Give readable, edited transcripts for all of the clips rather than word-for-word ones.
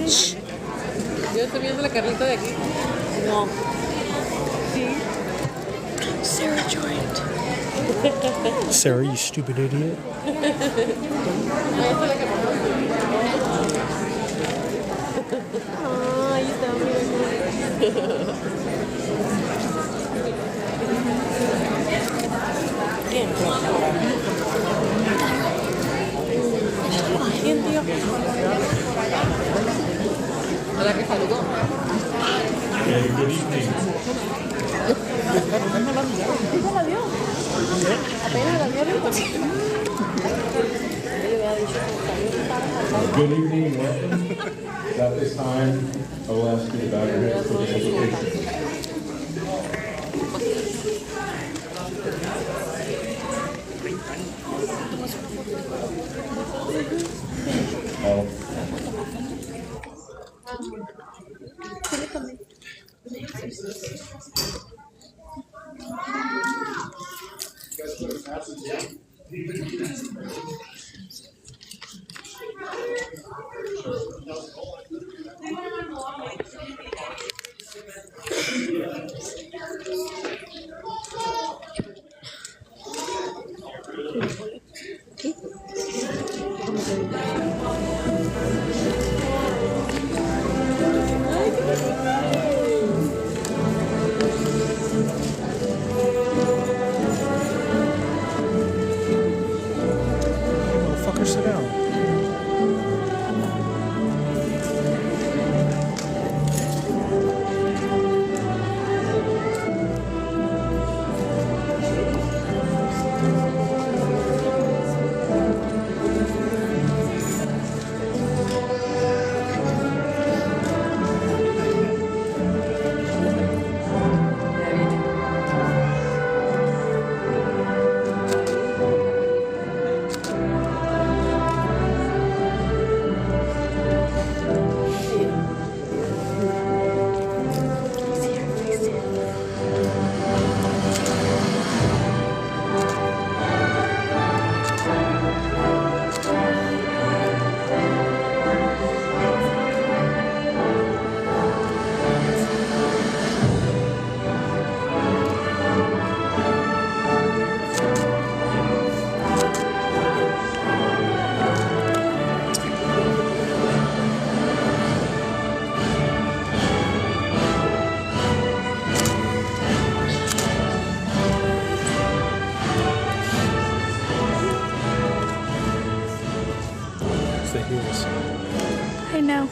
Yo estoy viendo la Carlita de aquí. No. Sí. Sarah joined. Sarah, you stupid idiot. Ay, está bien. ¿Quién, tío? ¿A la que saludó? Good evening. ¿Apenas la vio? ¿Apenas la vio? Good evening and welcome. At this time, I will ask you to bow your heads for the invocation. Motherfucker, sit down. It's the heels. I know.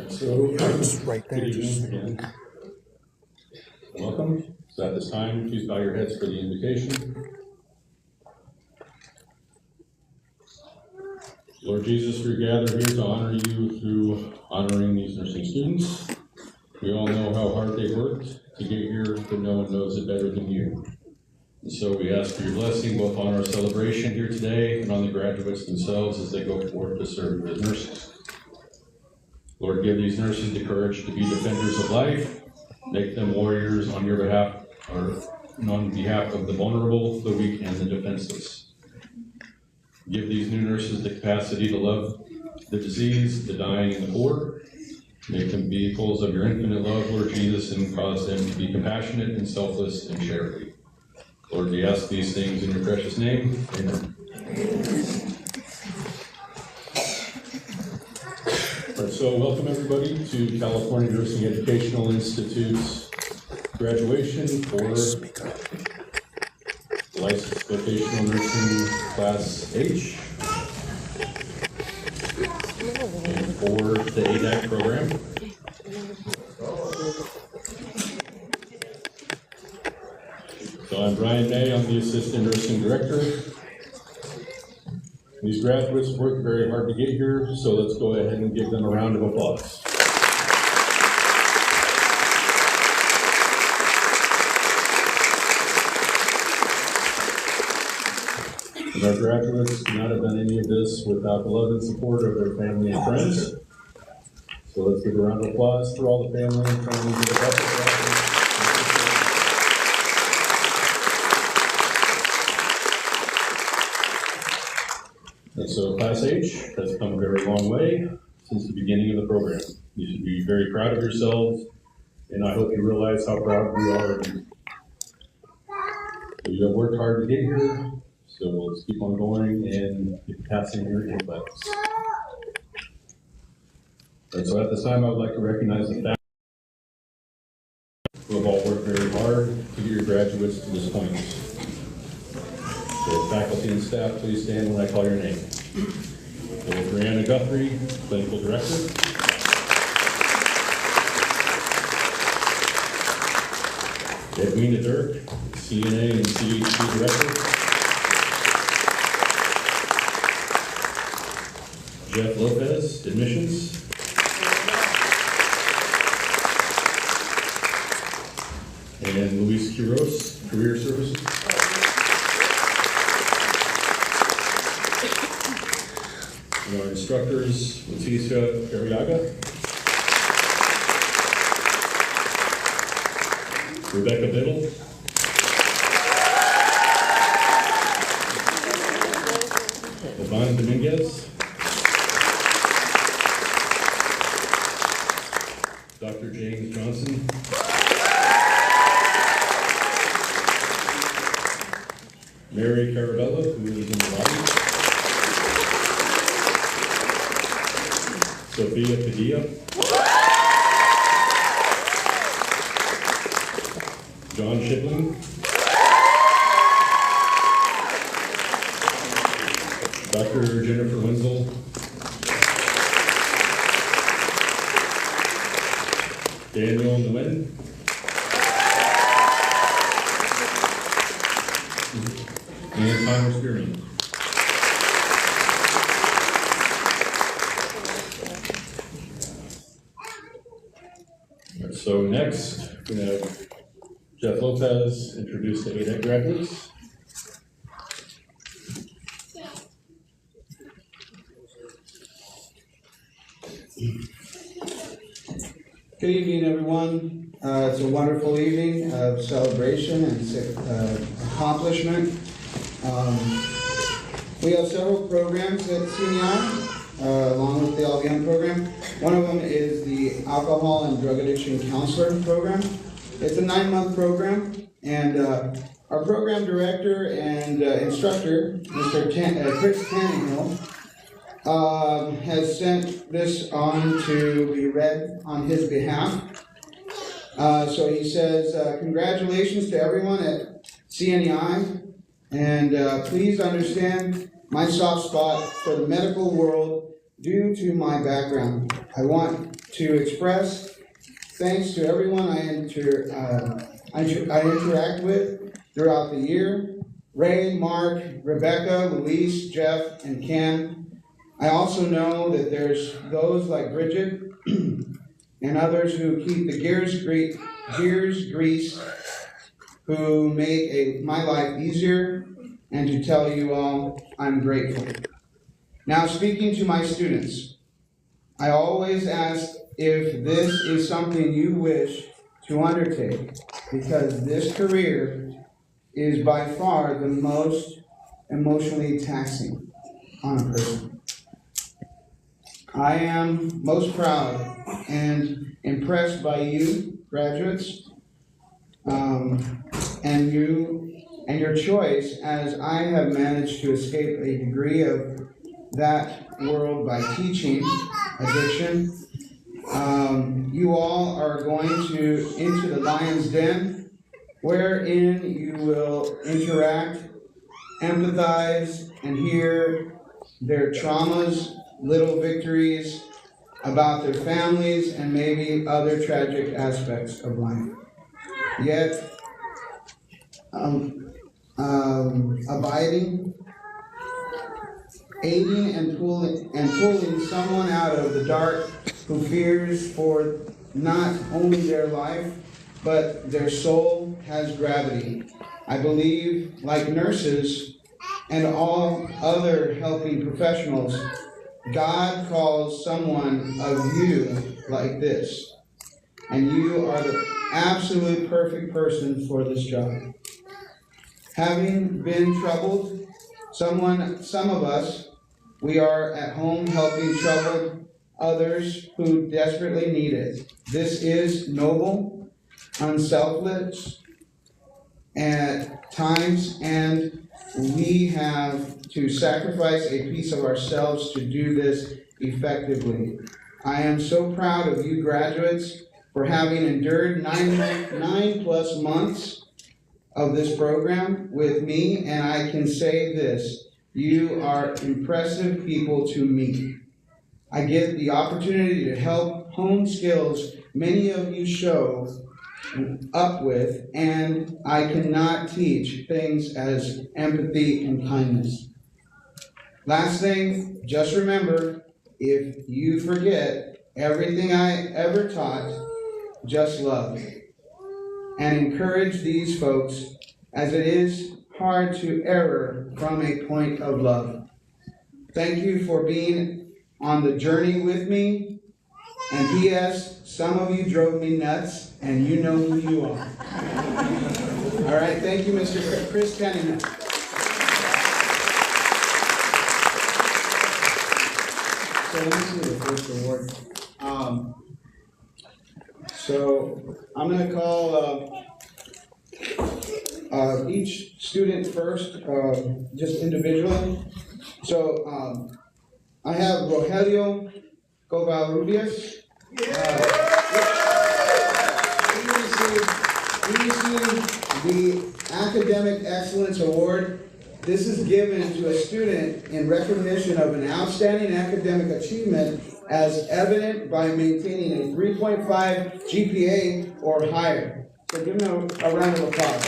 So, It's right there. good Just evening again. Welcome. So at this time, please bow your heads for the invocation. Lord Jesus, we gather here to honor you through honoring these nursing students. We all know how hard they worked to get here, but no one knows it better than you. And so we ask for your blessing both on our celebration here today and on the graduates themselves as they go forth to serve as nurses. Lord, give these nurses the courage to be defenders of life. Make them warriors on your behalf, or on behalf of the vulnerable, the weak, and the defenseless. Give these new nurses the capacity to love the diseased, the dying, and the poor. Make them vehicles of your infinite love, Lord Jesus, and cause them to be compassionate and selfless and charity. Lord, we ask these things in your precious name. Amen. All right, so welcome everybody to California Nursing Educational Institute's graduation for licensed vocational nursing class H and for the ADAC program. So I'm Brian May, I'm the Assistant Nursing Director. These graduates worked very hard to get here, so let's go ahead and give them a round of applause. And our graduates could not have done any of this without the love and support of their family and friends. So let's give a round of applause for all the family and friends of the graduates. And so Class H has come a very long way since the beginning of the program. You should be very proud of yourselves, and I hope you realize how proud we are of you. You have worked hard to get here, so let's keep on going and keep passing your inputs. And so at this time, I would like to recognize the faculty who have all worked very hard to get your graduates to this point. So faculty and staff, please stand when I call your name. So Brianna Guthrie, Clinical Director. Edwina Dirk, CNA and CHC Director. Jeff Lopez, Admissions. And Luis Quiroz, Career Services. And our instructors, Leticia Arriaga, Rebecca Biddle, Yvonne Dominguez, Dr. James Johnson, Mary Carabella, who is in the lobby, Sophia Padilla, John Shipling, Dr. Jennifer Wenzel, Daniel Nguyen, and Connor Spearman. So next, we're going to have Jeff Lopez introduce the ADAC graduates. Good evening, everyone. It's a wonderful evening of celebration and accomplishment. We have several programs at CNEI, along with the LVN program. One of them is the Alcohol and Drug Addiction Counselor Program. It's a 9-month program, and our program director and instructor, Mr. Chris Tannehill, has sent this on to be read on his behalf. So he says, congratulations to everyone at CNEI, and please understand my soft spot for the medical world due to my background. I want to express thanks to everyone I interact with throughout the year: Ray, Mark, Rebecca, Luis, Jeff, and Ken. I also know that there's those like Bridget and others who keep the gears greased, who make my life easier, and to tell you all I'm grateful. Now, speaking to my students, I always ask if this is something you wish to undertake, because this career is by far the most emotionally taxing on a person. I am most proud and impressed by you, graduates, and your choice, as I have managed to escape a degree of that world by teaching addiction. You all are going into the lion's den, wherein you will interact, empathize, and hear their traumas, little victories about their families, and maybe other tragic aspects of life. Yet, abiding, aiding and pulling someone out of the dark who fears for not only their life, but their soul has gravity. I believe, like nurses and all other helping professionals, God calls someone of you like this, and you are the absolute perfect person for this job. Having been troubled, some of us, we are at home helping troubled others who desperately need it. This is noble, unselfless at times, and we have to sacrifice a piece of ourselves to do this effectively. I am so proud of you graduates for having endured 9+ months of this program with me, and I can say this: you are impressive people to me. I get the opportunity to help hone skills many of you show up with, and I cannot teach things as empathy and kindness. Last thing, just remember, if you forget everything I ever taught, just love and encourage these folks, as it is hard to err from a point of love. Thank you for being on the journey with me. And P.S., some of you drove me nuts, and you know who you are. All right, thank you, Mr. Chris Cunningham. So this is the first award. So I'm going to call each student first, just individually. So I have Rogelio Covarrubias. He received the Academic Excellence Award. This is given to a student in recognition of an outstanding academic achievement as evident by maintaining a 3.5 GPA or higher. So give him a round of applause.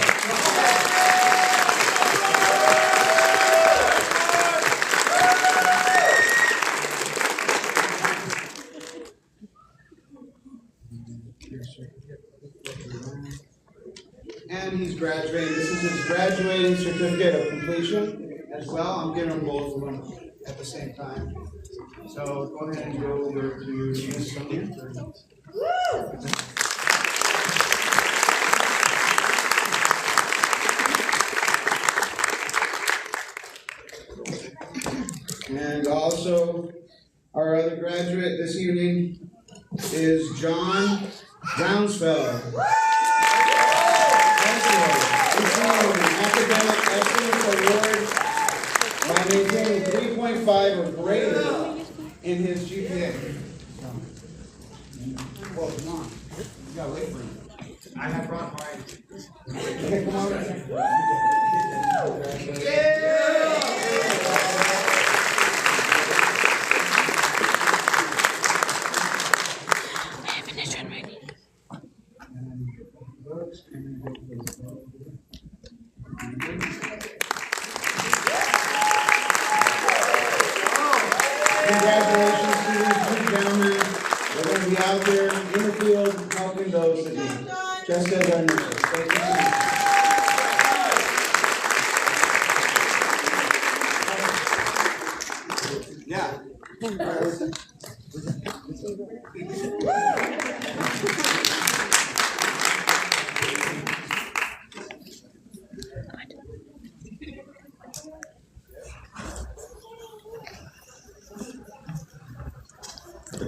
And he's graduating. This is his graduating certificate of completion as well. I'm giving them both of them at the same time. So go ahead and go over to Ms. Sonia. And also, our other graduate this evening is John Brownsfeld. Academic Excellence Award by maintaining 3.5 or greater in his GPA. Well, come on. You gotta wait for him. I have brought mine. Okay, come on. I have an intern ready. Congratulations, students. Keep down there. We're going to be out there in the field helping those that need. Just as our nurses. Thank you so much.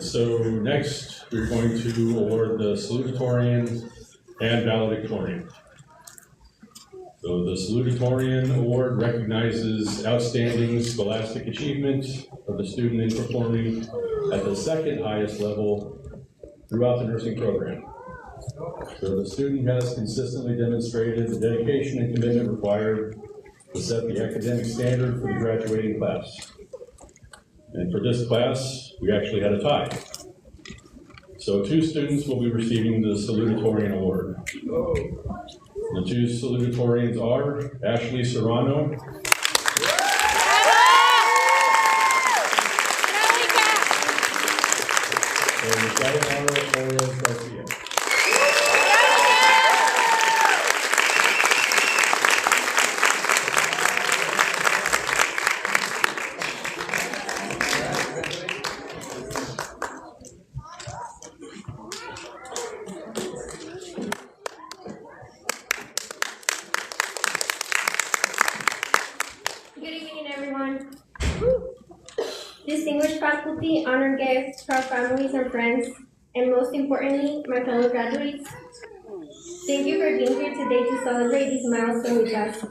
right, so next we're going to award the salutatorian and valedictorian. So the salutatorian award recognizes outstanding scholastic achievement of the student in performing at the second highest level throughout the nursing program. So the student has consistently demonstrated the dedication and commitment required to set the academic standard for the graduating class. And for this class, we actually had a tie. So 2 students will be receiving the salutatorian award. The 2 salutatorians are Ashley Serrano and Sayonara Torres Garcia. Good evening, everyone. Distinguished faculty, honored guests, proud families and friends, and most importantly, my fellow graduates. Thank you for being here today to celebrate this milestone with us.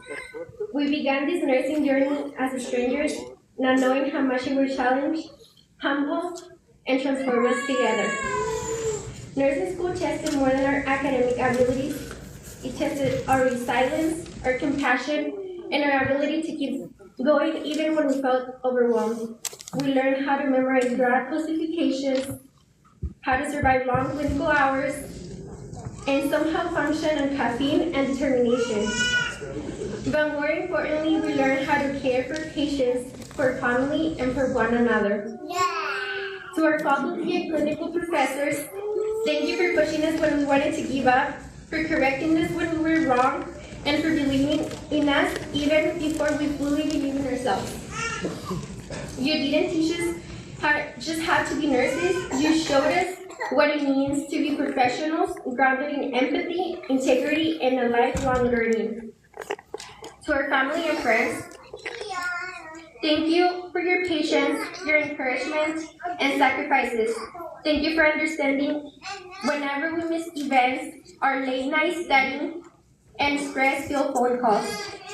We began this nursing journey as strangers, not knowing how much it would challenge, humble, and transform us together. Nursing school tested more than our academic abilities. It tested our resilience, our compassion, and our ability to keep going even when we felt overwhelmed. We learned how to memorize broad classifications, how to survive long clinical hours, and somehow function on caffeine and determination. But more importantly, we learned how to care for patients, for family, and for one another. To our faculty and clinical professors, thank you for pushing us when we wanted to give up, for correcting us when we were wrong, and for believing in us even before we fully believed in ourselves. You didn't teach us just how to be nurses, you showed us what it means to be professionals grounded in empathy, integrity, and a lifelong learning. To our family and friends, thank you for your patience, your encouragement, and sacrifices. Thank you for understanding whenever we miss events, our late night studying, and stress-filled phone calls.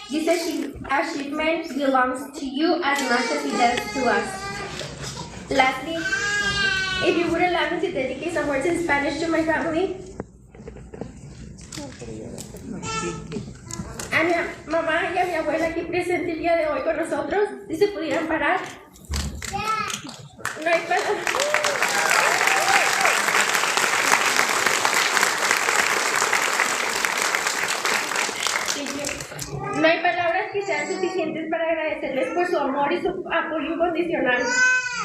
This achievement belongs to you as much as it does to us. Lastly, if you would allow me to dedicate some words in Spanish to my family. A mi mamá y a mi abuela aquí presente el día de hoy con nosotros, si se pudieran parar. No hay palabras. No hay palabras que sean suficientes para agradecerles por su amor y su apoyo incondicional.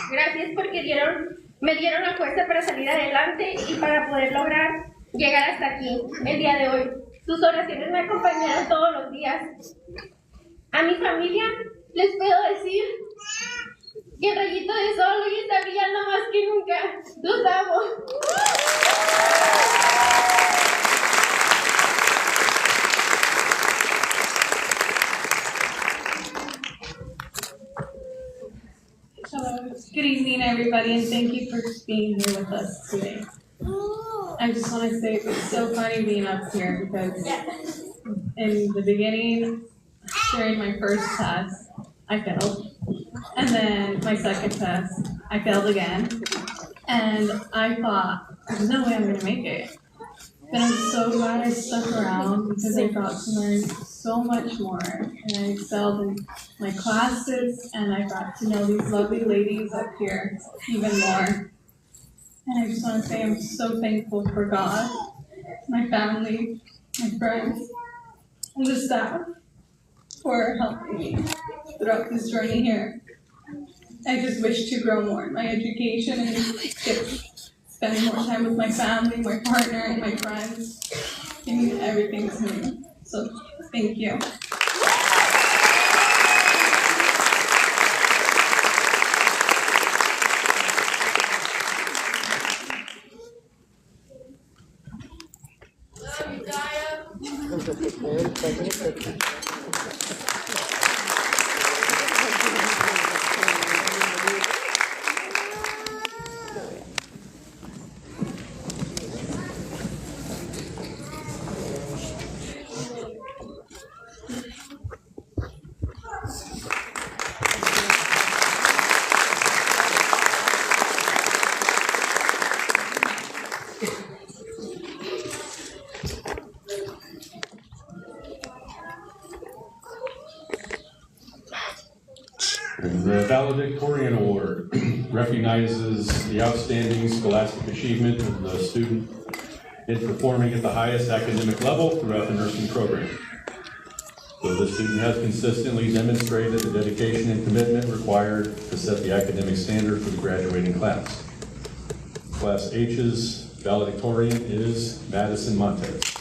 Gracias porque me dieron la fuerza para salir adelante y para poder lograr llegar hasta aquí, el día de hoy. Sus oraciones me acompañaron todos los días. A mi familia les puedo decir que el rayito de sol hoy está brillando más que nunca. Los amo. Hello, good evening everybody, and thank you for being here with us today. I just want to say it's so funny being up here because in the beginning, during my first test, I failed. And then my second test, I failed again. And I thought, there's no way I'm going to make it. But I'm so glad I stuck around because I got to learn so much more. And I excelled in my classes, and I got to know these lovely ladies up here even more. And I just want to say I'm so thankful for God, my family, my friends, and the staff for helping me throughout this journey here. I just wish to grow more in my education and spend more time with my family, my partner, and my friends. They mean everything to me. So thank you. valedictorian award recognizes the outstanding scholastic achievement of the student in performing at the highest academic level throughout the nursing program. So the student has consistently demonstrated the dedication and commitment required to set the academic standard for the graduating class. Class H's valedictorian is Madison Montez.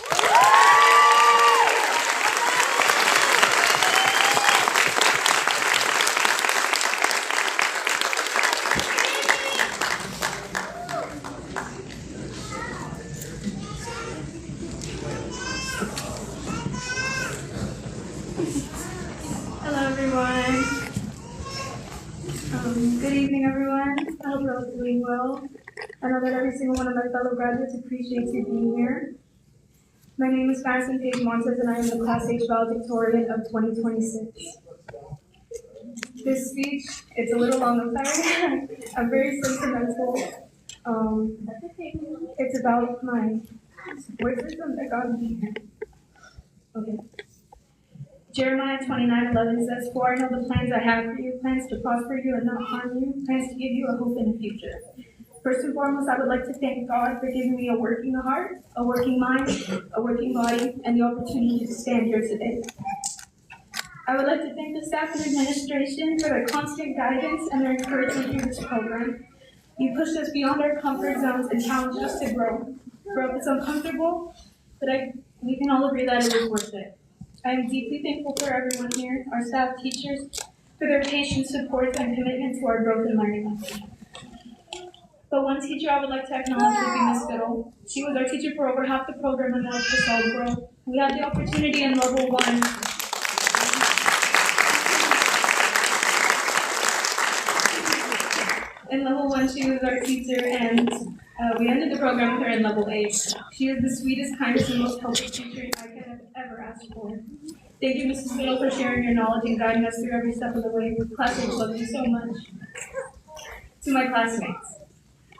Hello, everyone. Good evening, everyone. I hope you're all doing well. I know that every single one of my fellow graduates appreciates you being here. My name is Madison Paige Montez, and I am the Class H valedictorian of 2026. This speech, it's a little long, I'm sorry. I'm very sentimental. It's about my, where's this one that got me? Okay. Jeremiah 29:11 says, "For I know the plans I have for you, plans to prosper you and not harm you, plans to give you a hope in the future." First and foremost, I would like to thank God for giving me a working heart, a working mind, a working body, and the opportunity to stand here today. I would like to thank the staff and administration for their constant guidance and their encouragement through this program. You pushed us beyond our comfort zones and challenged us to grow. Growth is uncomfortable, but we can all agree that it was worth it. I am deeply thankful for everyone here, our staff, teachers, for their patience, support, and commitment to our growth and learning. But one teacher I would like to acknowledge would be Ms. Fiddle. She was our teacher for over half the program and helped us all grow. We had the opportunity in level 1. In level 1, she was our teacher, and we ended the program with her in level 8. She is the sweetest, kindest, and most helpful teacher I could have ever asked for. Thank you, Mrs. Fiddle, for sharing your knowledge and guiding us through every step of the way. Class H loves you so much. To my classmates,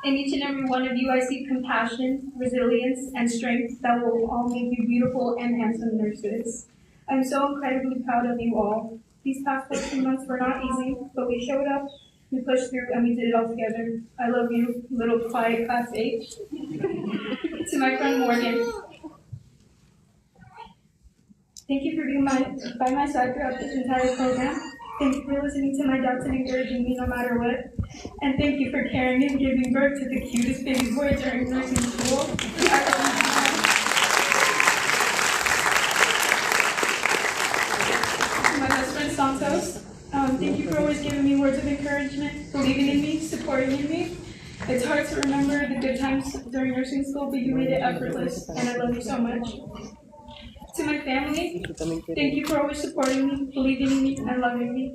in each and every one of you, I see compassion, resilience, and strength that will all make you beautiful and handsome nurses. I'm so incredibly proud of you all. These past 14 months were not easy, but we showed up, we pushed through, and we did it all together. I love you, little quiet Class H. To my friend Morgan, thank you for being by my side throughout this entire program. Thank you for listening to my doubts and encouraging me no matter what. And thank you for carrying and giving birth to the cutest baby boy during nursing school. To my best friend Santos, thank you for always giving me words of encouragement, believing in me, supporting in me. It's hard to remember the good times during nursing school, but you made it effortless, and I love you so much. To my family, thank you for always supporting me, believing in me, and loving me.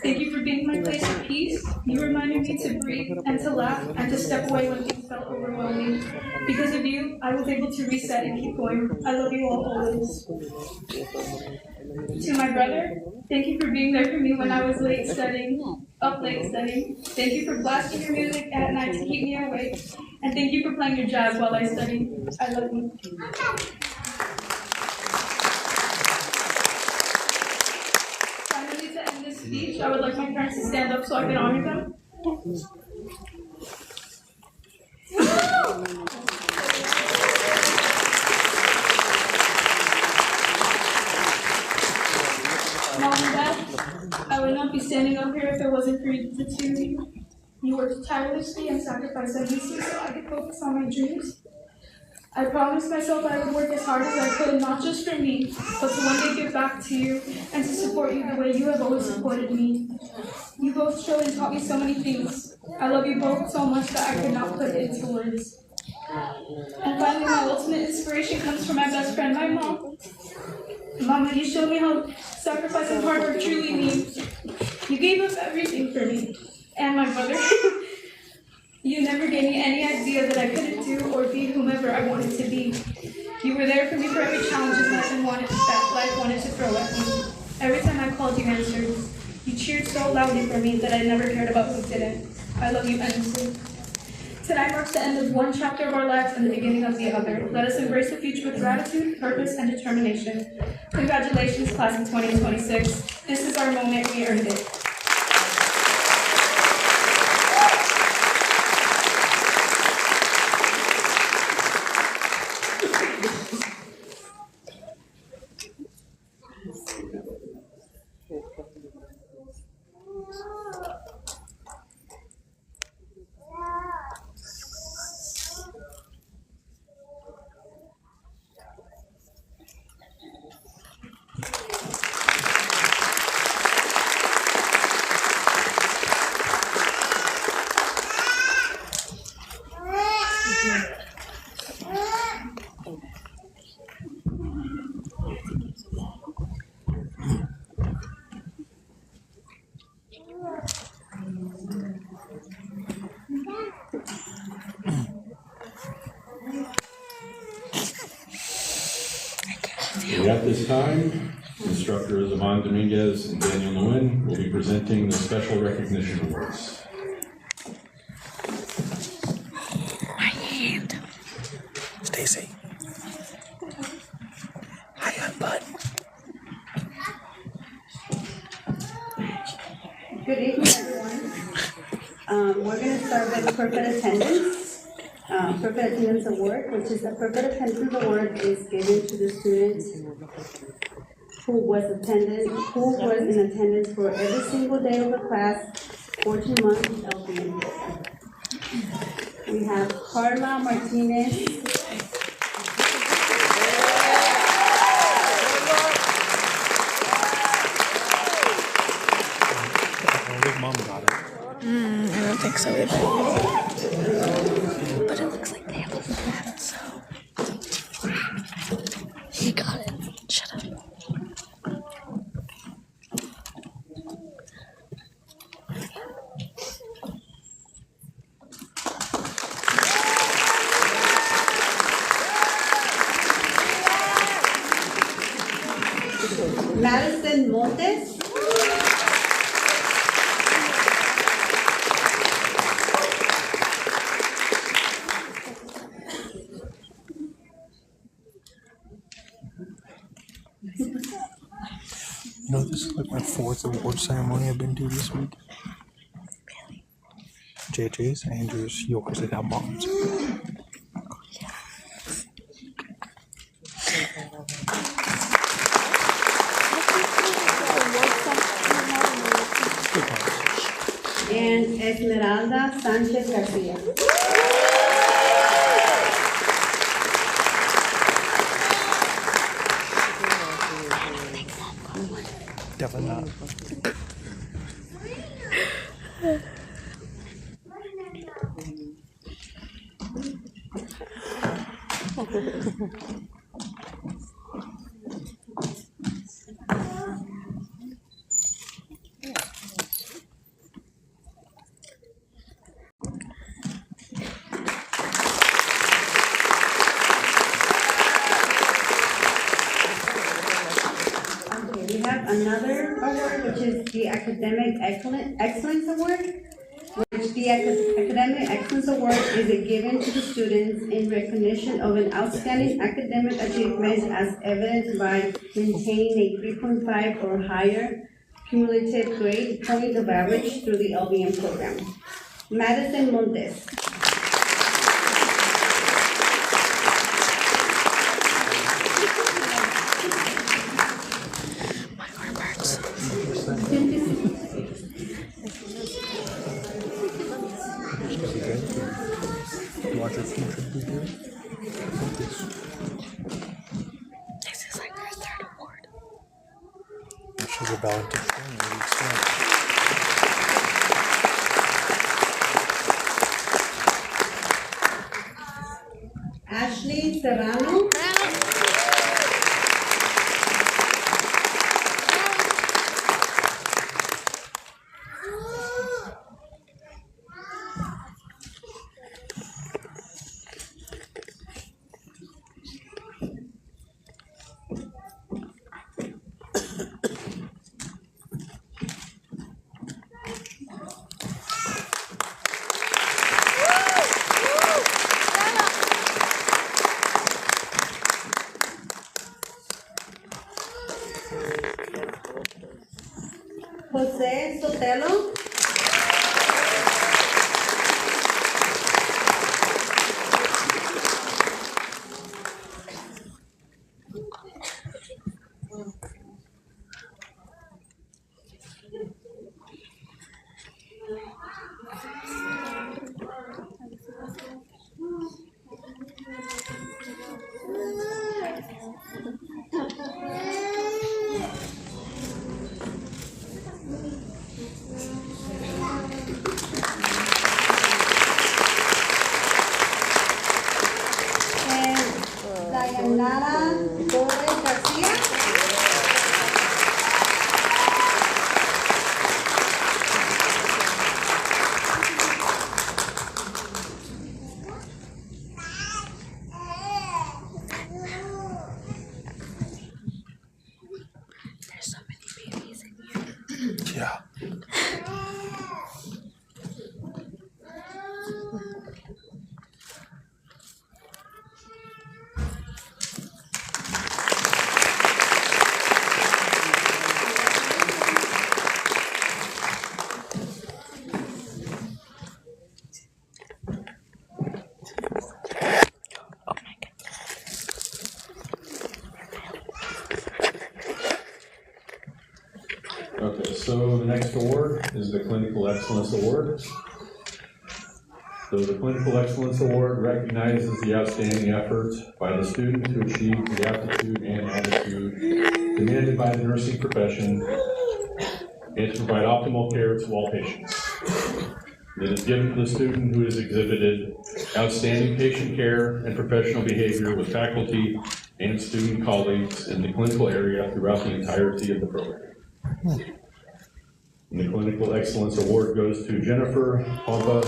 Thank you for being my place of peace. You reminded me to breathe and to laugh and to step away when things felt overwhelming. Because of you, I was able to reset and keep going. I love you all always. To my brother, thank you for being there for me when I was up late studying. Thank you for blasting your music at night to keep me awake. And thank you for playing your jazz while I study. I love you. To end this speech, I would like my parents to stand up so I can honor them. Mom and Dad, I would not be standing up here if it wasn't for the two of you. You worked tirelessly and sacrificed endlessly so I could focus on my dreams. I promised myself I would work as hard as I could, not just for me, but to one day give back to you and to support you the way you have always supported me. You both showed and taught me so many things. I love you both so much that I could not put it into words. And finally, my ultimate inspiration comes from my best friend, my mom. Mama, you showed me how sacrifice and hard work truly means. You gave up everything for me. And my brother. You never gave me any idea that I couldn't do or be whomever I wanted to be. You were there for me for every challenge that life wanted to throw at me. Every time I called, you answered. You cheered so loudly for me that I never cared about who didn't. I love you endlessly. Tonight marks the end of one chapter of our lives and the beginning of the other. Let us embrace the future with gratitude, purpose, and determination. Congratulations, class of 2026. This is our moment. We earned it. And at this time, instructors Ivan Dominguez and Daniel Nguyen will be presenting the Special Recognition Awards. Stacy. Hi, bud. Good evening, everyone. We're going to start with perfect attendance. Perfect attendance award, which is the perfect attendance award, is given to the students who was in attendance for every single day of the class, 14 months LVN program. We have Carla Martinez. Mom got it. I don't think so either. But it looks like they have a flat, so. He got it. Shut up. Madison Montes. You know, this is like my 4th award ceremony I've been to this week. JJ's, Andrew's, yours, and now Mom's. And Esmeralda Sanchez Garcia. Definitely not. We have another award, which is the Academic Excellence Award, which the Academic Excellence Award is given to the students in recognition of an outstanding academic achievement as evidenced by maintaining a 3.5 or higher cumulative grade point of average through the LVN program. Madison Montes. You want your future to be good? This is like their third award. She's a valedictorian. Ashley Serrano. Jose Sotelo. Nara Torres Garcia. There's so many babies in here. Yeah. Okay, so the next award is the Clinical Excellence Award. So the Clinical Excellence Award recognizes the outstanding effort by the student to achieve the aptitude and attitude demanded by the nursing profession and to provide optimal care to all patients. It is given to the student who has exhibited outstanding patient care and professional behavior with faculty and student colleagues in the clinical area throughout the entirety of the program. And the Clinical Excellence Award goes to Jennifer Pompa.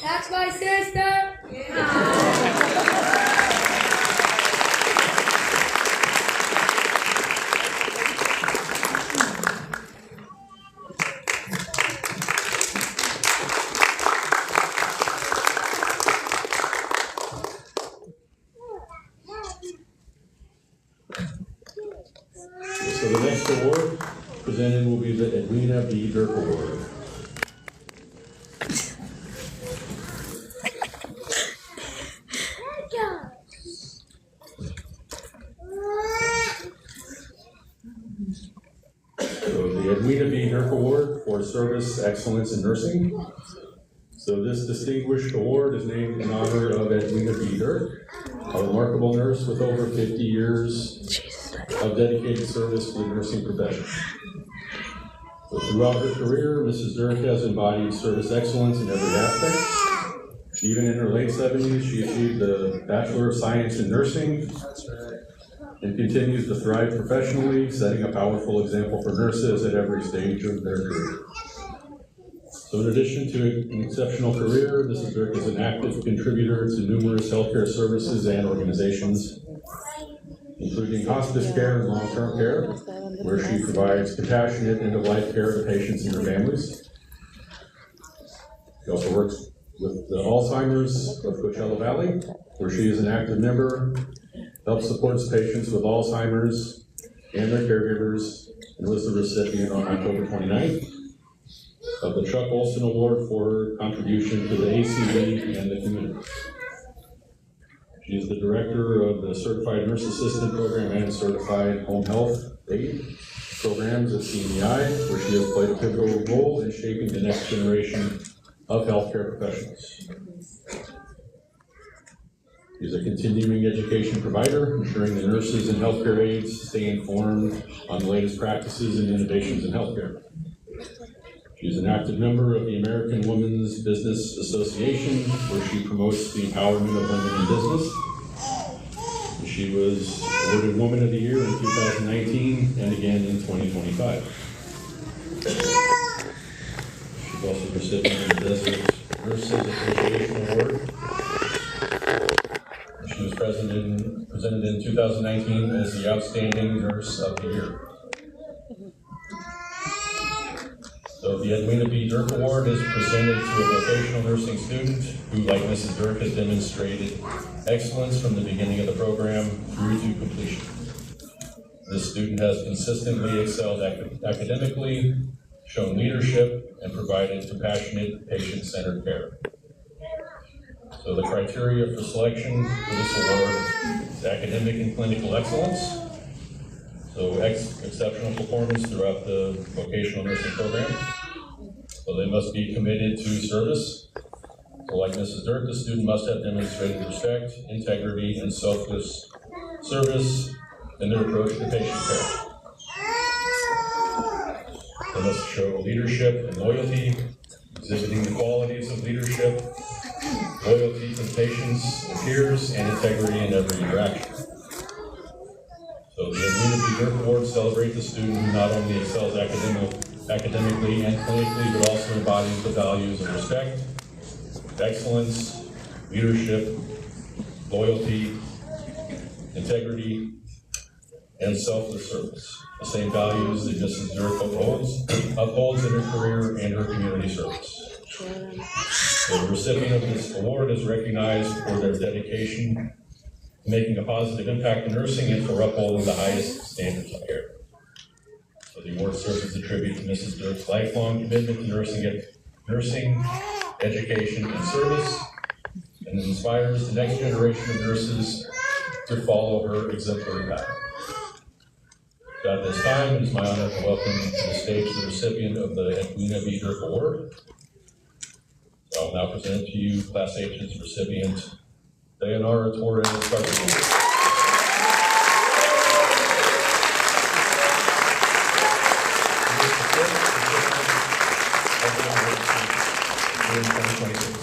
That's my sister. So the next award presented will be the Edwina B. Dirk Award. So the Edwina B. Dirk Award for Service Excellence in Nursing. So this distinguished award is named in honor of Edwina B. Dirk, a remarkable nurse with over 50 years of dedicated service to the nursing profession. So throughout her career, Mrs. Dirk has embodied service excellence in every aspect. Even in her late 70s, she achieved the Bachelor of Science in Nursing and continues to thrive professionally, setting a powerful example for nurses at every stage of their career. So in addition to an exceptional career, Mrs. Dirk is an active contributor to numerous healthcare services and organizations, including hospice care and long-term care, where she provides compassionate end-of-life care to patients and their families. She also works with the Alzheimer's of Coachella Valley, where she is an active member, helps supports patients with Alzheimer's and their caregivers, and was the recipient on October 29th of the Chuck Olson Award for her contribution to the ACV and the community. She is the director of the Certified Nurse Assistant Program and Certified Home Health Aide programs at CNEI, where she has played a pivotal role in shaping the next generation of healthcare professionals. She's a continuing education provider, ensuring the nurses and healthcare aides stay informed on the latest practices and innovations in healthcare. She's an active member of the American Women's Business Association, where she promotes the empowerment of women in business. She was awarded Woman of the Year in 2019 and again in 2025. She's also the recipient of the Desert Nurses Appreciation Award. She was presented in 2019 as the Outstanding Nurse of the Year. So the Edwina B. Dirk Award is presented to a vocational nursing student who, like Mrs. Dirk, has demonstrated excellence from the beginning of the program through to completion. This student has consistently excelled academically, shown leadership, and provided compassionate, patient-centered care. So the criteria for selection for this award is academic and clinical excellence, so exceptional performance throughout the vocational nursing program, So they must be committed to service. So like Mrs. Dirk, the student must have demonstrated respect, integrity, and selfless service in their approach to patient care. They must show leadership and loyalty, exhibiting the qualities of leadership, loyalty to patients and peers, and integrity in every interaction. So the Edwina B. Dirk Award celebrates the student who not only excels academically and clinically, but also embodies the values of respect, excellence, leadership, loyalty, integrity, and selfless service. The same values that Mrs. Dirk upholds in her career and her community service. The recipient of this award is recognized for their dedication to making a positive impact in nursing and for upholding the highest standards of care. So the award serves as a tribute to Mrs. Dirk's lifelong commitment to nursing, education, and service, and inspires the next generation of nurses to follow her exemplary path. So at this time, it is my honor to welcome to the stage the recipient of the Edwina B. Dirk Award. So I'll now present to you Class H's recipient, Leonora Torres Garcia. In 2026.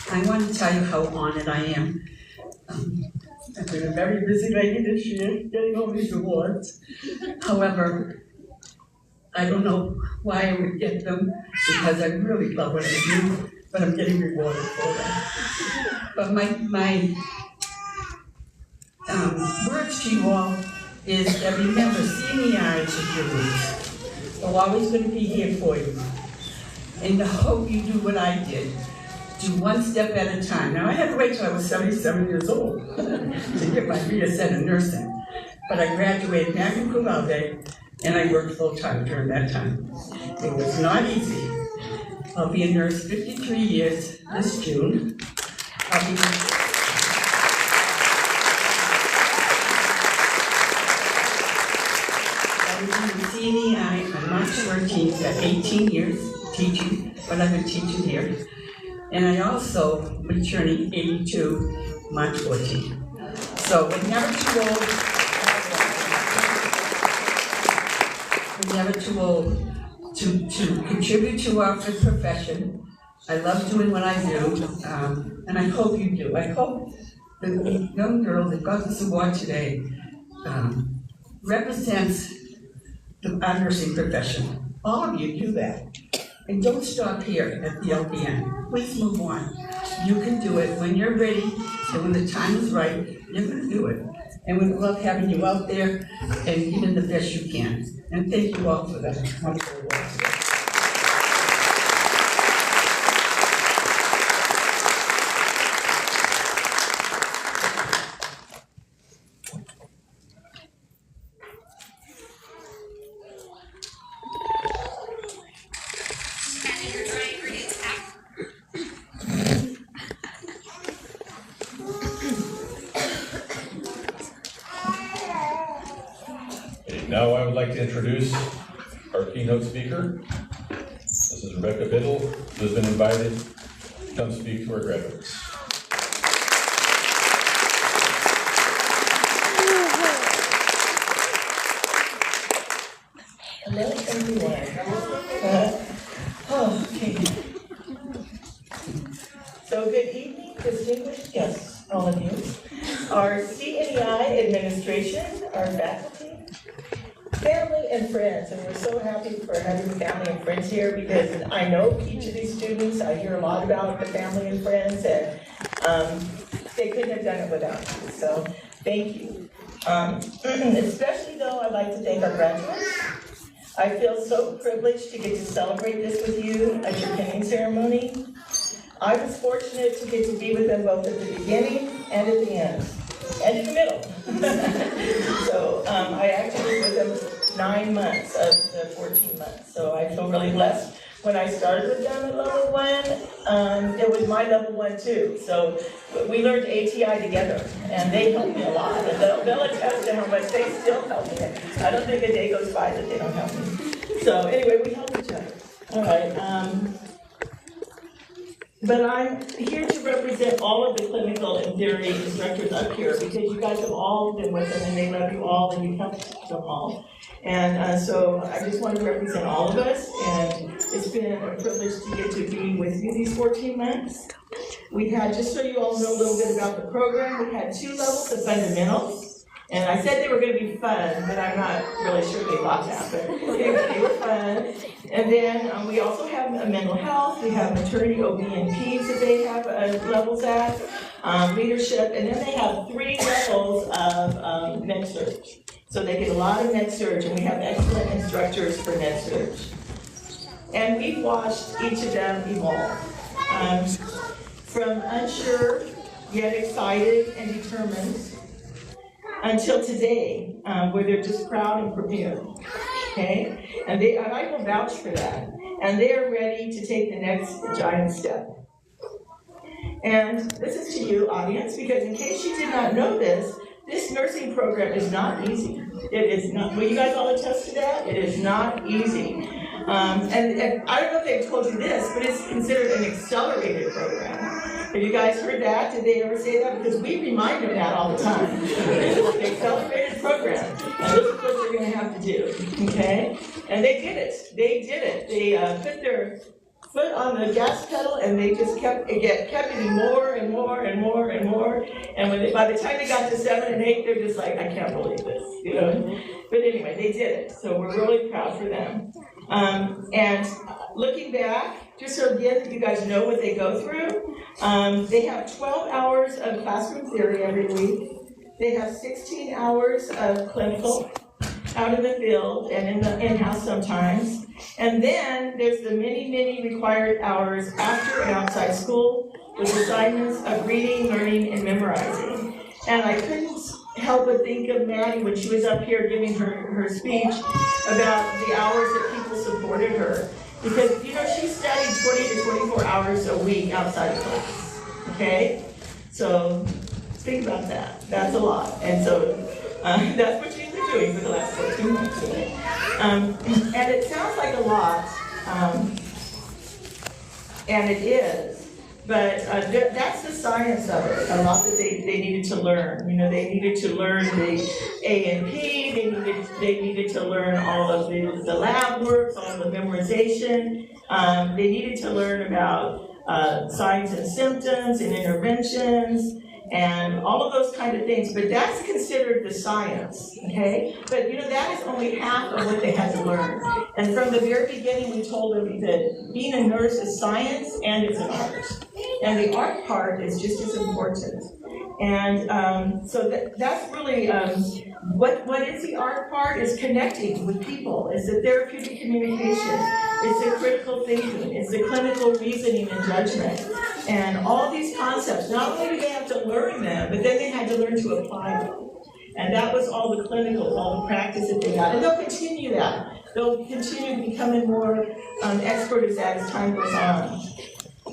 I want to tell you how honored I am. I've been a very busy lady this year, getting all these awards. However, I don't know why I would get them, because I really love what I do, but I'm getting rewarded for that. But my words to you all is that remember, CNEI is your roots. We're always going to be here for you. And I hope you do what I did. Do one step at a time. Now, I had to wait till I was 77 years old to get my BSN in nursing. But I graduated magna cum laude, and I worked full-time during that time. It was not easy. I'll be a nurse 53 years this June. I'll be in CNEI on March 13th at 18 years teaching, but I've been teaching here. And I also was turning 82 March 14th. So we're never too old. We're never too old to contribute to our profession. I love doing what I do, and I hope you do. I hope the young girl that got this award today represents our nursing profession. All of you do that. And don't stop here at the LVN. Please move on. You can do it when you're ready, and when the time is right, you're going to do it. And we love having you out there and giving the best you can. And thank you all for that wonderful work. Now I would like to introduce our keynote speaker. This is Rebecca Biddle, who has been invited to come speak to our graduates. Hello, everyone. Okay. So good evening, distinguished guests, all of you. Our CNEI administration, our faculty, family, and friends, and we're so happy for for having family and friends here, because I know each of these students. I hear a lot about the family and friends, and they couldn't have done it without you, so thank you. Especially though, I'd like to thank our graduates. I feel so privileged to get to celebrate this with you at your pinning ceremony. I was fortunate to get to be with them both at the beginning and at the end, and in the middle. So I actually was with them 9 months of the 14 months, so I feel really blessed. When I started with them at level 1, it was my level 1 too. So we learned ATI together, and they helped me a lot. And they'll attest to how much they still help me. I don't think a day goes by that they don't help me. So anyway, we help each other. All right. But I'm here to represent all of the clinical and theory instructors up here, because you guys have all been with them, and they love you all, and you helped them all. And so I just want to represent all of us, and it's been a privilege to get to be with you these 14 months. We had, just so you all know a little bit about the program, we had 2 levels of fundamentals. And I said they were going to be fun, but I'm not really sure they thought that, but they were fun. And then we also have a mental health, we have maternity, OB, and peds that they have levels at, leadership, and then they have 3 levels of med surg. So they get a lot of med surg, and we have excellent instructors for med surg. And we've watched each of them evolve. From unsure, yet excited and determined, until today, where they're just proud and prepared, okay? And I will vouch for that. And they are ready to take the next giant step. And this is to you, audience, because in case you did not know this nursing program is not easy. It is not. Will you guys all attest to that? It is not easy. And I don't know if they've told you this, but it's considered an accelerated program. Have you guys heard that? Did they ever say that? Because we remind them that all the time. This is an accelerated program, and this is what you're going to have to do, okay? And they did it. They did it. They put their foot on the gas pedal, and they just kept getting more and more and more and more. And by the time they got to 7 and 8, they're just like, I can't believe this, you know? But anyway, they did it. So we're really proud for them. And looking back, just so again, you guys know what they go through. They have 12 hours of classroom theory every week. They have 16 hours of clinical out in the field and in the in-house sometimes. And then there's the many, many required hours after and outside school with assignments of reading, learning, and memorizing. And I couldn't help but think of Maddie when she was up here giving her speech about the hours that people supported her. Because, you know, she studied 20 to 24 hours a week outside of class, okay? So think about that. That's a lot. And so that's what she's been doing for the last 14 months. And it sounds like a lot, and it is. But that's the science of it, a lot that they needed to learn. You know, they needed to learn the A&P, they needed to learn all of the lab work, all of the memorization. They needed to learn about signs and symptoms and interventions and all of those kind of things. But that's considered the science, okay? But you know, that is only half of what they had to learn. And from the very beginning, we told them that being a nurse is science and it's an art. And the art part is just as important. And so that's really, what is the art part is connecting with people. It's the therapeutic communication. It's the critical thinking. It's the clinical reasoning and judgment. And all these concepts, not only do they have to learn them, but then they had to learn to apply them. And that was all the clinical, all the practice that they got. And they'll continue that. They'll continue becoming more expert as time goes on.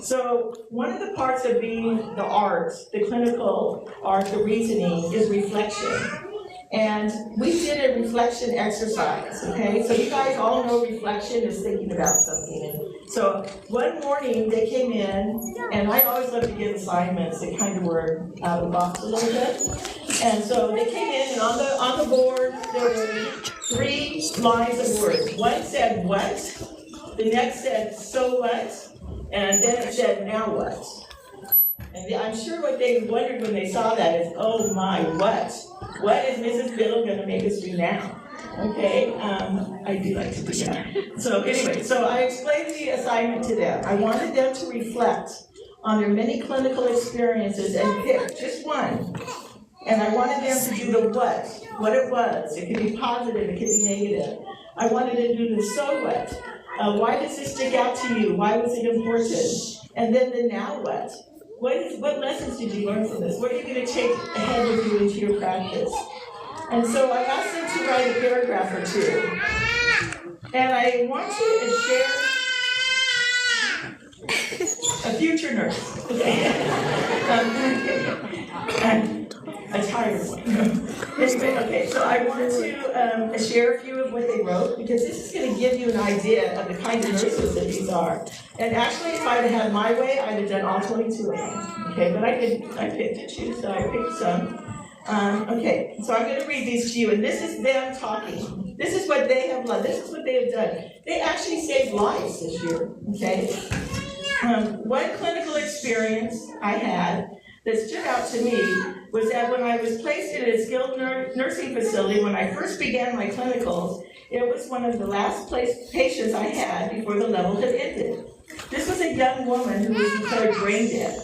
So one of the parts of being the art, the clinical art, the reasoning, is reflection. And we did a reflection exercise, okay? So you guys all know reflection is thinking about something. And so one morning they came in, and I always love to give assignments that kind of were out of the box a little bit. And so they came in, and on the board there were 3 lines of words. One said what, the next said so what, and then it said now what. And I'm sure what they wondered when they saw that is, oh my, what? What is Mrs. Biddle going to make us do now? Okay, I do like to do that. So anyway, so I explained the assignment to them. I wanted them to reflect on their many clinical experiences and pick just one. And I wanted them to do the what it was. It could be positive, it could be negative. I wanted them to do the so what. Why does this stick out to you? Why was it important? And then the now what? What lessons did you learn from this? What are you going to take ahead with you into your practice? And so I asked them to write a paragraph or two. And I want to share a future nurse. A tired one. Anyway, okay, so I want to share a few of what they wrote, because this is going to give you an idea of the kind of nurses that these are. And actually, if I'd had my way, I'd have done all 22 of them. Okay, but I picked to choose, so I picked some. Okay, so I'm going to read these to you, and this is them talking. This is what they have done. This is what they have done. They actually saved lives this year, okay? One clinical experience I had that stood out to me was that when I was placed in a skilled nursing facility, when I first began my clinicals, it was one of the last patients I had before the level had ended. This was a young woman who was declared brain dead.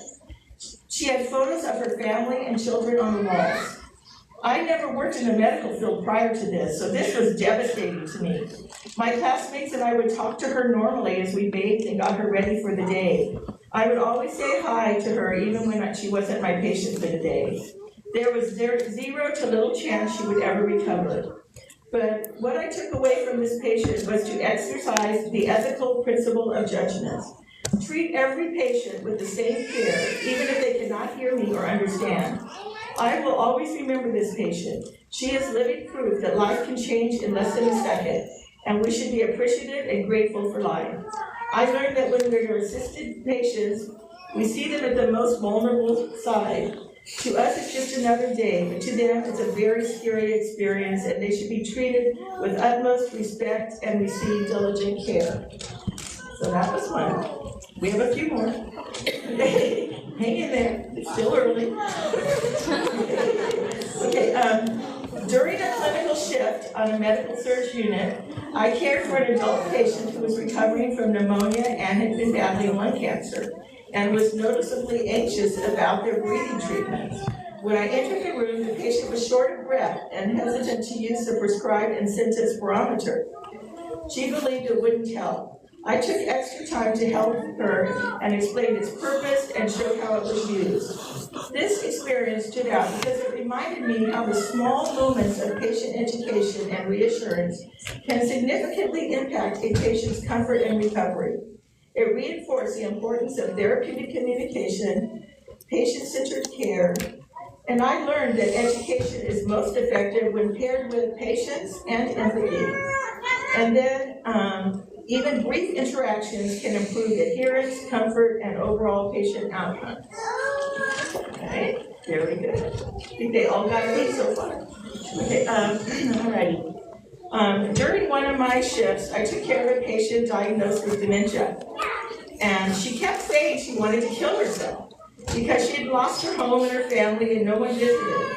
She had photos of her family and children on the walls. I never worked in the medical field prior to this, so this was devastating to me. My classmates and I would talk to her normally as we bathed and got her ready for the day. I would always say hi to her even when she wasn't my patient for the day. There was zero to little chance she would ever recover. But what I took away from this patient was to exercise the ethical principle of judgment. Treat every patient with the same care, even if they cannot hear me or understand. I will always remember this patient. She is living proof that life can change in less than a second, and we should be appreciative and grateful for life. I learned that when we are assisted patients, we see them at the most vulnerable side. To us, it's just another day, but to them, it's a very scary experience, and they should be treated with utmost respect and receive diligent care. So that was one. We have a few more. Hang in there, it's still early. Okay, during a clinical shift on a medical surge unit, I cared for an adult patient who was recovering from pneumonia and had been battling lung cancer, and was noticeably anxious about their breathing treatment. When I entered the room, the patient was short of breath and hesitant to use the prescribed and sentence barometer. She believed it wouldn't help. I took extra time to help her and explained its purpose and showed how it was used. This experience stood out because it reminded me how the small moments of patient education and reassurance can significantly impact a patient's comfort and recovery. It reinforced the importance of therapeutic communication, patient-centered care, and I learned that education is most effective when paired with patience and empathy. And then even brief interactions can improve adherence, comfort, and overall patient outcomes. Okay, very good. I think they all got it so far. Okay, alrighty. During one of my shifts, I took care of a patient diagnosed with dementia. And she kept saying she wanted to kill herself because she had lost her home and her family and no one visited.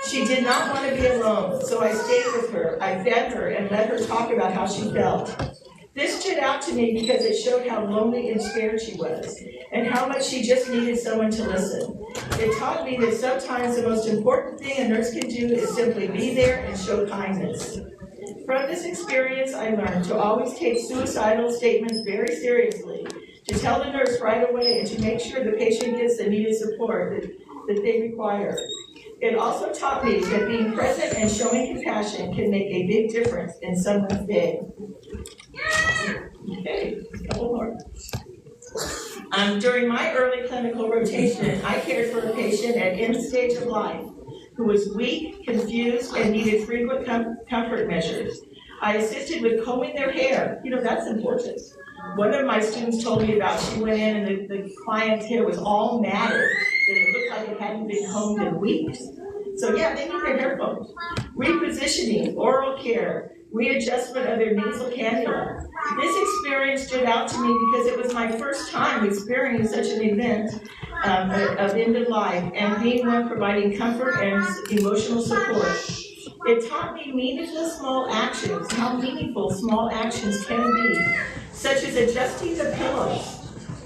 She did not want to be alone, so I stayed with her. I fed her and let her talk about how she felt. This stood out to me because it showed how lonely and scared she was, and how much she just needed someone to listen. It taught me that sometimes the most important thing a nurse can do is simply be there and show kindness. From this experience, I learned to always take suicidal statements very seriously, to tell the nurse right away, and to make sure the patient gets the needed support that they require. It also taught me that being present and showing compassion can make a big difference in someone's day. Okay, a couple more. During my early clinical rotation, I cared for a patient at end stage of life who was weak, confused, and needed frequent comfort measures. I assisted with combing their hair. You know, that's important. One of my students told me about, she went in and the client's hair was all matted, and it looked like it hadn't been combed in weeks. So yeah, they need their hair combed. Repositioning, oral care, readjustment of their nasal cannula. This experience stood out to me because it was my first time experiencing such an event of end of life, and being one providing comfort and emotional support. It taught me meaningful small actions, how meaningful small actions can be, such as adjusting the pillows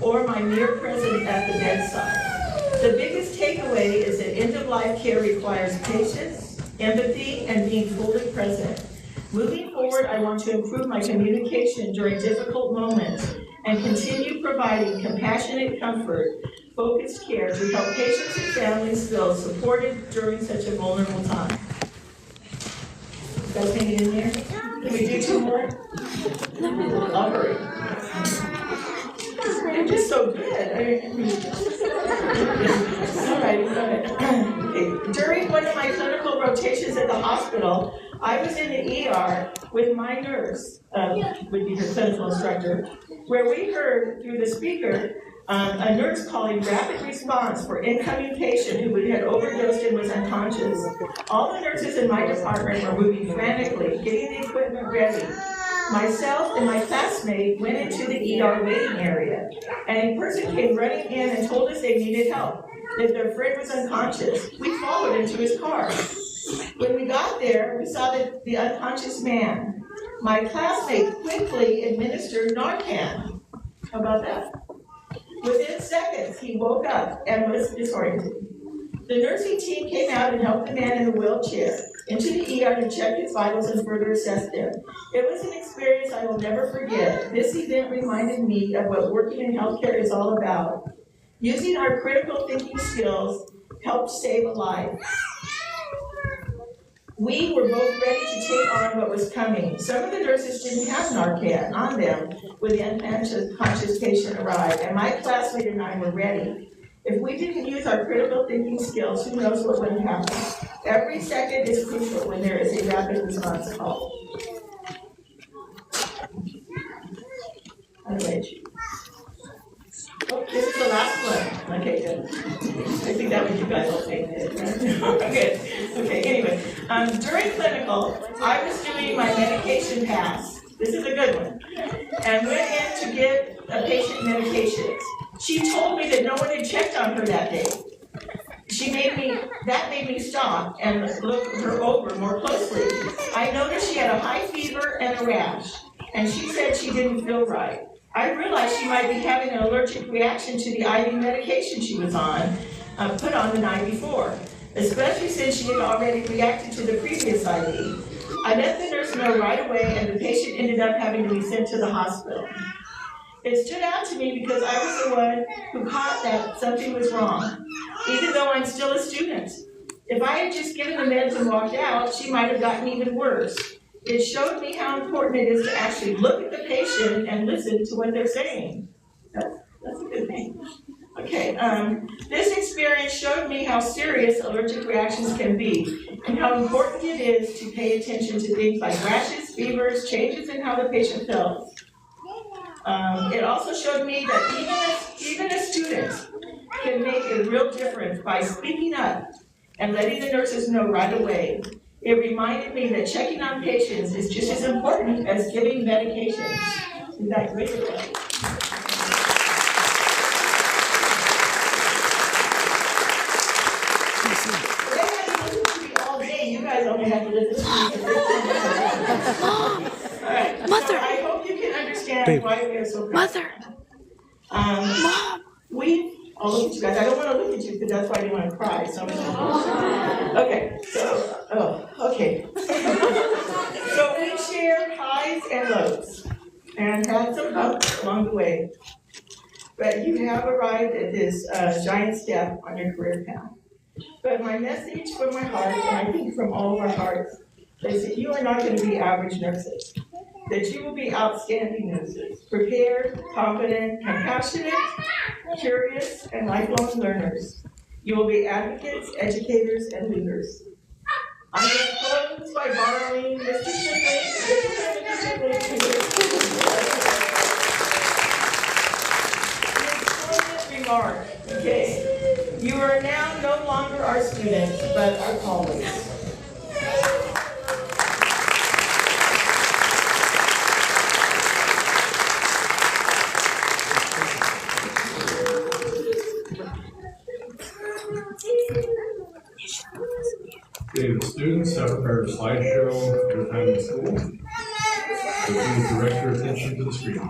or my mere presence at the bedside. The biggest takeaway is that end-of-life care requires patience, empathy, and being fully present. Moving forward, I want to improve my communication during difficult moments and continue providing compassionate comfort, focused care to help patients and families feel supported during such a vulnerable time. You guys hang it in there? Can we do 2 more? I'll hurry. You're just so good. All right, go ahead. Okay. During one of my clinical rotations at the hospital, I was in the ER with my nurse, would be her clinical instructor, where we heard through the speaker a nurse calling rapid response for incoming patient who had overdosed and was unconscious. All the nurses in my department were moving frantically, getting the equipment ready. Myself and my classmate went into the ER waiting area, and a person came running in and told us they needed help, that their friend was unconscious. We followed him to his car. When we got there, we saw the unconscious man. My classmate quickly administered Narcan. How about that? Within seconds, he woke up and was disoriented. The nursing team came out and helped the man in the wheelchair into the ER to check his vitals and further assess them. It was an experience I will never forget. This event reminded me of what working in healthcare is all about. Using our critical thinking skills helped save a life. We were both ready to take on what was coming. Some of the nurses didn't have Narcan on them when the unconscious patient arrived, and my classmate and I were ready. If we didn't use our critical thinking skills, who knows what would happen? Every second is crucial when there is a rapid response call. Oh, this is the last one. Okay, good. I think that was you guys all saying it, right? Okay, anyway. During clinical, I was doing my medication pass. This is a good one. And went in to give a patient medications. She told me that no one had checked on her that day. That made me stop and look her over more closely. I noticed she had a high fever and a rash, and she said she didn't feel right. I realized she might be having an allergic reaction to the IV medication she was on, put on the night before, especially since she had already reacted to the previous IV. I let the nurse know right away, and the patient ended up having to be sent to the hospital. It stood out to me because I was the one who caught that something was wrong, even though I'm still a student. If I had just given the meds and walked out, she might have gotten even worse. It showed me how important it is to actually look at the patient and listen to what they're saying. That's a good thing. Okay, this experience showed me how serious allergic reactions can be and how important it is to pay attention to things like rashes, fevers, changes in how the patient feels. It also showed me that even a student can make a real difference by speaking up and letting the nurses know right away. It reminded me that checking on patients is just as important as giving medications. Is that great? They had to listen to me all day. You guys only have to listen to me. All right. Mother. So I hope you can understand why we are so proud. Mother. Mom. I'll look at you guys. I don't want to look at you because that's why I didn't want to cry. So okay. So we shared highs and lows and had some ups along the way. But you have arrived at this giant step on your career path. But my message from my heart, and I think from all of our hearts, is that you are not going to be average nurses. That you will be outstanding nurses, prepared, confident, compassionate, curious, and lifelong learners. You will be advocates, educators, and leaders. I'm going to close by borrowing Mr. His remark. Okay. You are now no longer our students, but our colleagues. say the students have prepared a slideshow for their time in school. So please direct your attention to the screen.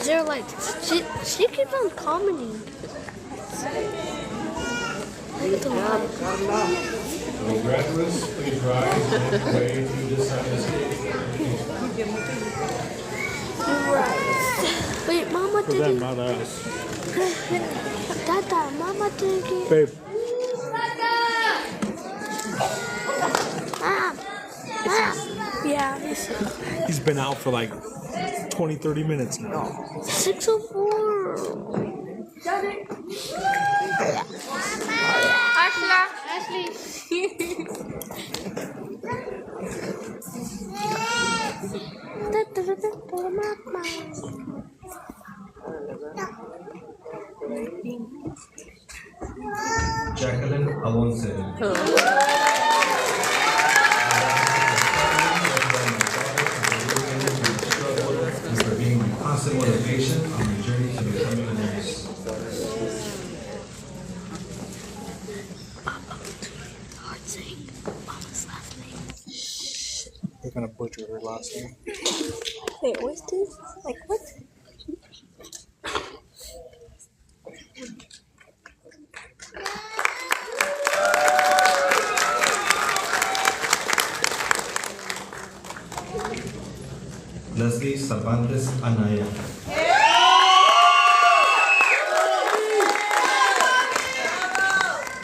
They're like, she keeps on commenting. Will graduates please rise and make your way to this side of the stage? Right. Wait, Mama didn't. Not us. Dada, Mama didn't get. Babe. Yeah, He's been out for like 20, 30 minutes now. 6:04. Jacqueline Alonso. And for being my constant motivation on my journey to becoming a nurse. They're gonna butcher her last name. Wait, what's this? Like, what? Leslie Cervantes Anaya.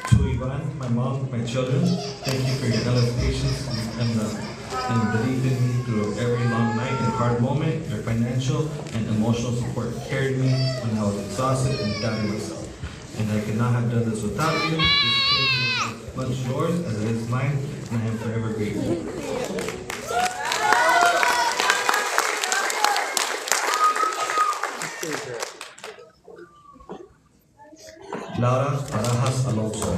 To Ivan, my mom, my children, thank you for your endless patience and believed in me through every long night and hard moment. Your financial and emotional support carried me when I was exhausted and doubting myself. And I could not have done this without you. This came as much yours as it is mine, and I am forever grateful. Laura Barajas Alonso.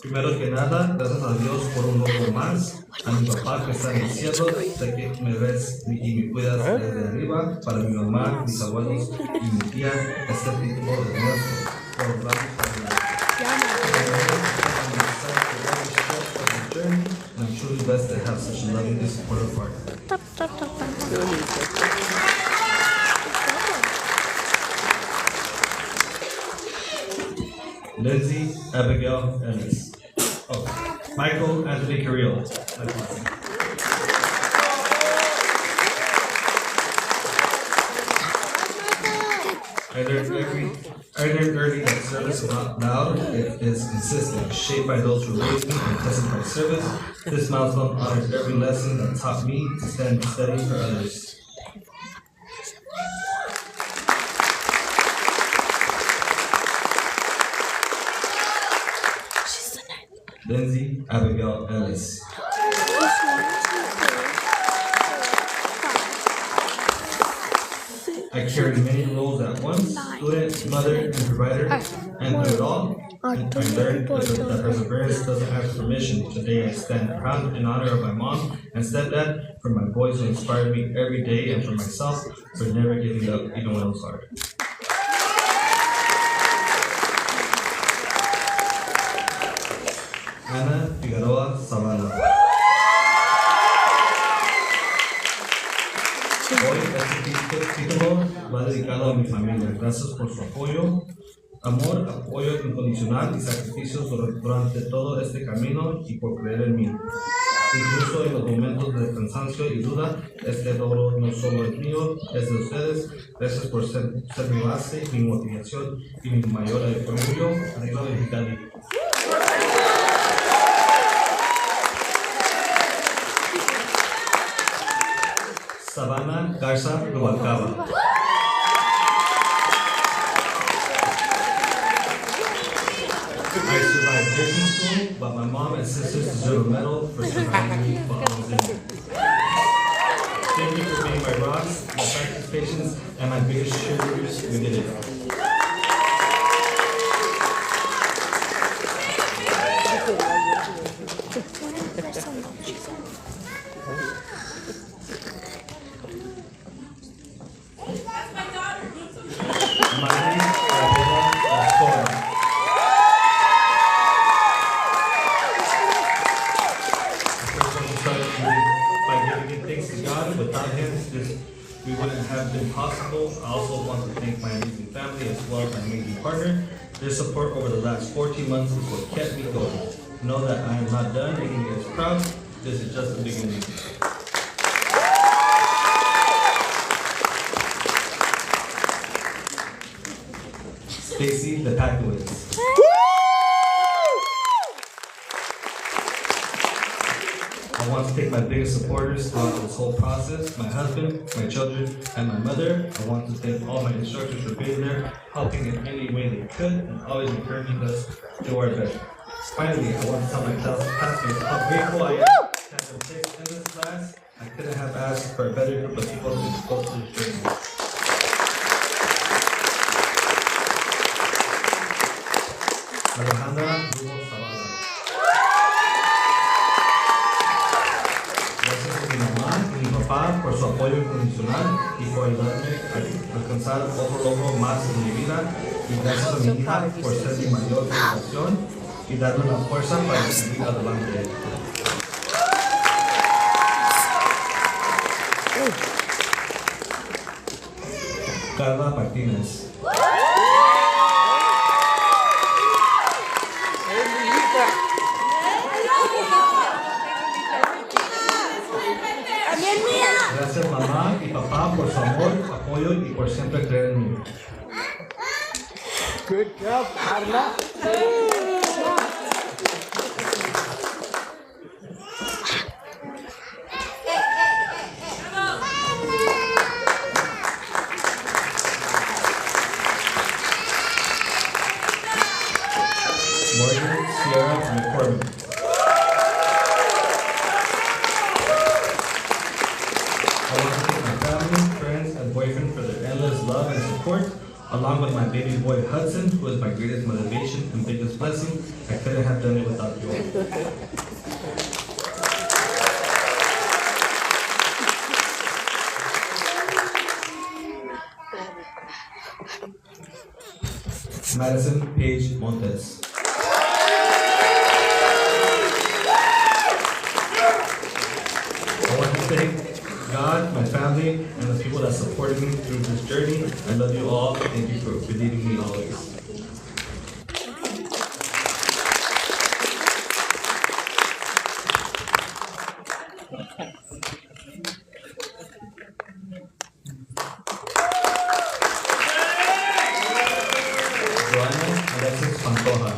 Primero que nada, gracias a Dios por un logro más, a mi papá que está en el cielo, sé que me ves y me cuidas desde arriba, para mi mamá, mis abuelos y mi tía, este tipo de nuestro, por la and I'm truly blessed to have such a loving and supportive partner. Lindsay Abigail Ennis. Oh, Michael Anthony Carrillo. I learned early that service is not loud, it is consistent, shaped by those who raised me and tested by service. This milestone honors every lesson that taught me to stand steady for others. Lindsay Abigail Ellis. I carried many roles at once, student, mother, and provider, and through it all, I learned that perseverance doesn't ask permission. Today I stand proud in honor of my mom and stepdad, for my boys who inspire me every day, and for myself for never giving up even when I'm sorry. Ana Figueroa Sabana. Hoy este título va dedicado a mi familia. Gracias por su apoyo, Amor, apoyo incondicional y sacrificios durante todo este camino y por creer en mí. Incluso en los momentos de cansancio y duda, este logro no solo es mío, es de ustedes. Gracias por ser mi base, mi motivación y mi mayor orgullo. Arriba de Mexicali. Sabana Garza Rubalcaba. I survived nursing school, but my mom and sisters deserve a medal for surviving me while I was in it. Thank you for being my rocks, my practice patients, and my biggest cheerleaders. We did it. Without him, we wouldn't have been possible. I also want to thank my amazing family as well as my amazing partner. Their support over the last 14 months is what kept me going. Know that I am not done making you guys proud. This is just the beginning. Stacy the Packowitz. I want to thank my biggest supporters throughout this whole process, my husband, my children, and my mother. I want to thank all my instructors for being there, helping in any way they could, and always encouraging us to do our best. Finally, I want to tell my classmates how grateful I am to have been placed in this class. I couldn't have asked for a better group of people to go through this journey. Alejandra Lugo Zavala. Por su apoyo incondicional y por ayudarme a alcanzar otro logro más en mi vida, y gracias a mi hija por ser mi mayor motivación y darme la fuerza para seguir adelante. Carla Martínez. Gracias mamá y papá por su amor, apoyo y por siempre creer en mí. Good job, Carla. Morgan Sierra McCormick. Boyfriend for their endless love and support, along with my baby boy Hudson, who is my greatest motivation and biggest blessing. I couldn't have done it without you all. Madison Page Montes. I want to thank God, my family, and the people that supported me through this journey. I love you all. Thank you for believing me always. Joanna Alexis Pantoja.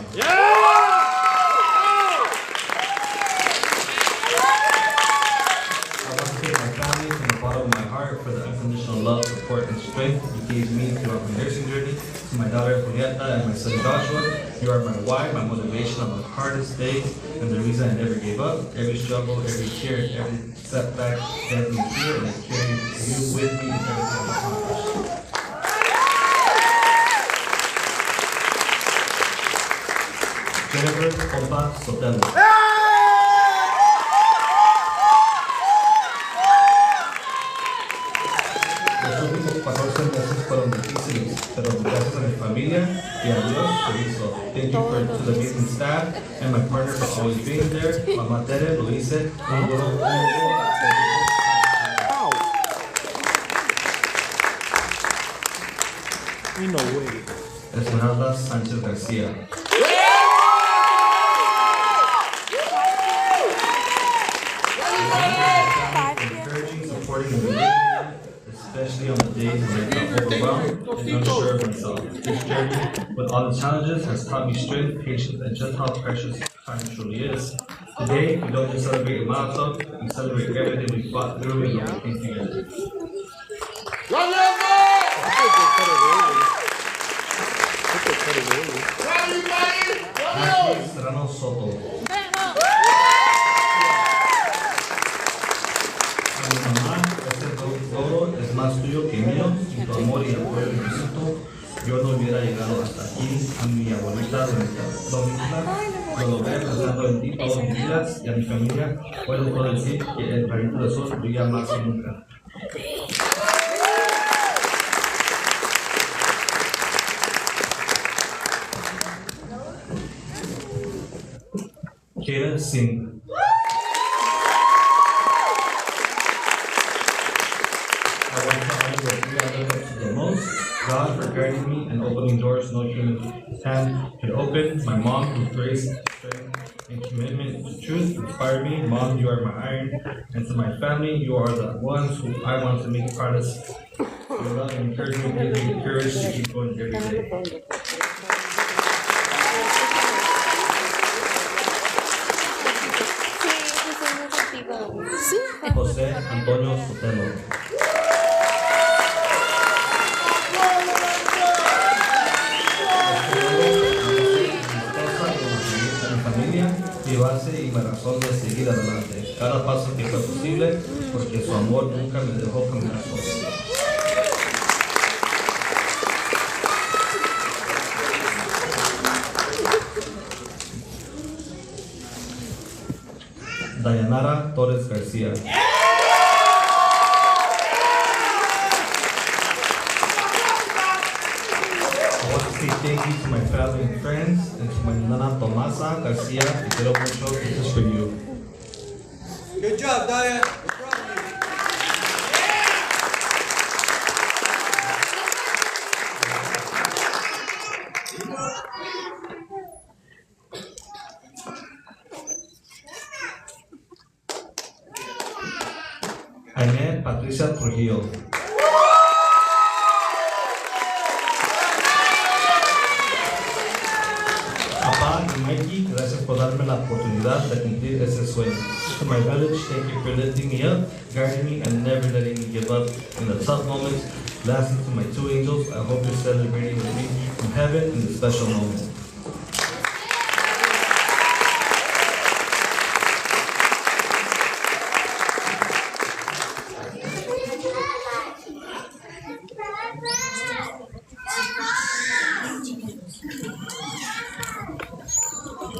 For the unconditional love, support, and strength you gave me throughout my nursing journey. To my daughter Julieta and my son Joshua, you are my why, my motivation on the hardest day, and the reason I never gave up. Every struggle, every tear, every setback led me here, and I carry you with me in everything I accomplish. Jennifer Pompa Sotelo. Los últimos 14 meses fueron difíciles, pero gracias a mi familia y a Dios se hizo. Thank you to the amazing staff and my partner for always being there. Mamá Tere, lo hice. No way. Esmeralda Sánchez Garcia. Encouraging, supporting, and believing in, especially on the days when I felt overwhelmed and unsure of myself. This journey, with all the challenges, has taught me strength, patience, and just how precious time truly is. Today, we don't just celebrate a milestone, we celebrate everything we fought through and overcame together. Serrano Soto. A mi mamá, este logro es más tuyo que mío. Sin tu amor y apoyo infinito, yo no hubiera llegado hasta aquí. A mi abuelita Domitla, lo logré pensando en ti todos mis días y a mi familia. Hoy les puedo decir que el rayito de sol brilla más que nunca. Kayla Singh. I want to honor what you have done to the most. God for guiding me and opening doors no human hand can open. My mom, whose grace, strength, and commitment to truth inspire me. Mom, you are my iron. And to my family, you are the ones who I want to make proudest. Your love and encouragement give me the courage to keep going every day. José Antonio Sotelo. Mi familia, mi base y mi razón de seguir adelante. Cada paso que fue posible, porque su amor nunca me dejó caminar solo. Dayanara Torres Garcia. I want to say thank you to my family and friends, and to my nana Tomasa Garcia. Te quiero mucho. This is for you. Good job, Daya. Jaime Patricia Trujillo. Papá y Mikey, gracias por darme la oportunidad de cumplir ese sueño. To my village, thank you for lifting me up, guiding me, and never letting me give up in the tough moments. Lastly, to my two angels, I hope you're celebrating with me from heaven in this special moment.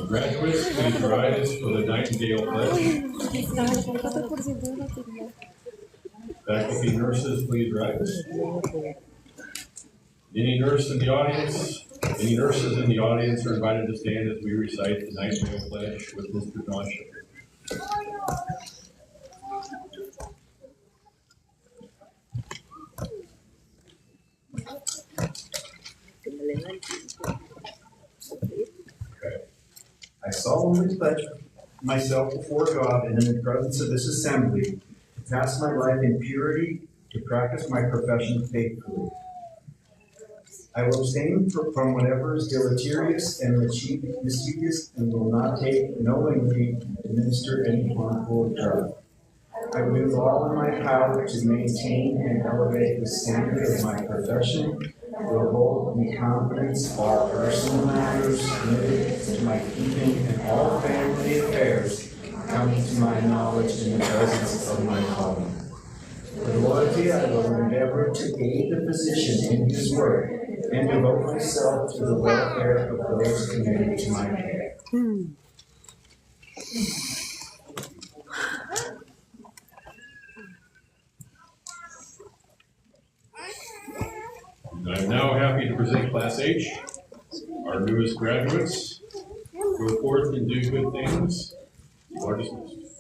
Graduates, please rise for the Nightingale Pledge. Faculty nurses, please rise. Any nurse in the audience, any nurses in the audience are invited to stand as we recite the Nightingale Pledge with Mr. John Shepherd. I solemnly pledge myself before God and in the presence of this assembly to pass my life in purity, to practice my profession faithfully. I will abstain from whatever is deleterious and mischievous, and will not take knowingly administer any harmful drug. I will do all in my power to maintain and elevate the standard of my profession. Will hold in confidence all personal matters committed to my keeping and all family affairs coming to my knowledge in the presence of my calling. With loyalty, I will endeavor to aid the physician in his work and devote myself to the welfare of those committed to my care. I'm now happy to present Class H, our newest graduates. Go forth and do good things. You are dismissed.